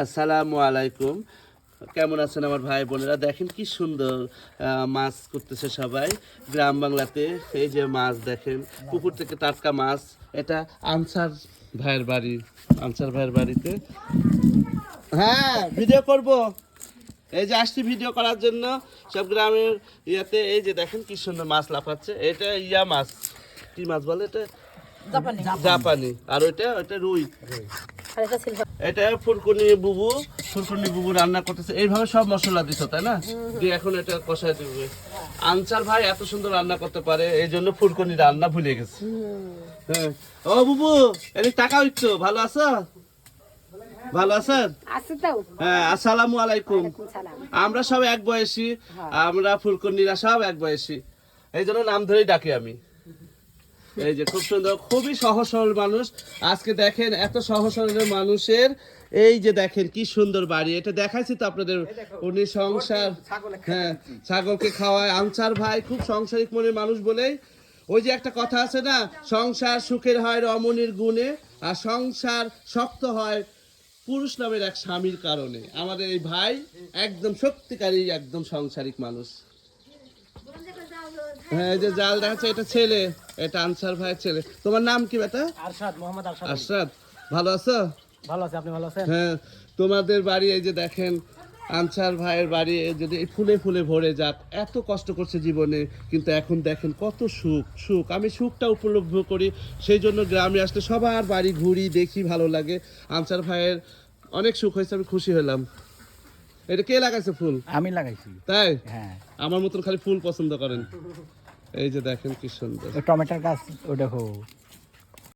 আসসালামু আলাইকুম। কেমন আছেন আমার ভাই বোনেরা? দেখেন কি সুন্দর মাছ করতেছে সবাই গ্রাম বাংলাতে। এই যে মাছ দেখেন, পুকুর থেকে টাটকা মাছ। এটা আনসার ভাইয়ের বাড়ি, আনসার ভাইয়ের বাড়িতে। হ্যাঁ, ভিডিও করব। এই যে আসছি ভিডিও করার জন্য সব গ্রামের ইয়াতে। এই যে দেখেন কি সুন্দর মাছ লাফাচ্ছে। এটা ইয়া মাছ, কি মাছ বলে এটা? জাপানি। আর ওইটা রুই। এটা ফুলকনি বুবু রান্না করতেছে। এইভাবে সব মশলা দিছ তাই না? দিয়ে এখন এটা কষায় দিবে। আনসার ভাই এত সুন্দর রান্না করতে পারে, এই জন্য ফুলকনি রান্না ভুলে গেছে। হ্যাঁ, ও বুবু এদিকে তাকাও একটু। ভালো আছো? ভালো আছেন? হ্যাঁ, আসসালামু আলাইকুম। আমরা সব এক বয়সী, আমরা ফুলকনিরা সব এক বয়সী, এই জন্য নাম ধরেই ডাকি আমি। এই যে খুব সুন্দর, খুবই সহজ সরল মানুষ। আজকে দেখেন এত সহজ সরল মানুষের, এই যে দেখেন কি সুন্দর বাড়ি। এটা দেখাইছি তো আপনাদের। উনি সংসার, হ্যাঁ, ছাগলকে খাওয়ায়। আনসার ভাই খুব সংসারিক মনের মানুষ বলেই, ওই যে একটা কথা আছে না, সংসার সুখের হয় রমণীর গুণে, আর সংসার শক্ত হয় পুরুষ নামের এক স্বামীর কারণে। আমাদের এই ভাই একদম সত্যিকারী একদম সংসারিক মানুষ। হ্যাঁ, এই যে জাল দেখাচ্ছে, এটা ছেলে, এটা আনসার ভাইয়ের ছেলে। তোমার নাম কি বেটা? আরশাদ, মোহাম্মদ আরশাদ। আরশাদ, ভালো আছো? ভালো আছে, আপনি ভালো আছেন? হ্যাঁ, তোমাদের বাড়ি এই যে দেখেন, আনসার ভাইয়ের বাড়ি যদি ফুলে ফুলে ভরে যাক। এত কষ্ট করছে জীবনে, কিন্তু এখন দেখেন কত সুখ। সুখ আমি সুখটা উপলব্ধ করি, সেই জন্য গ্রামে আসলে সবার বাড়ি ঘুরি, দেখি, ভালো লাগে। আনসার ভাইয়ের অনেক সুখ হয়েছে, আমি খুশি হলাম। এটা কে লাগাইছে ফুল? আমি লাগাইছি। তাই? হ্যাঁ। আমার মতন খালি ফুল পছন্দ করেন। এই যে দেখেন কি সুন্দর টমেটোর গাছ, ওটা হো।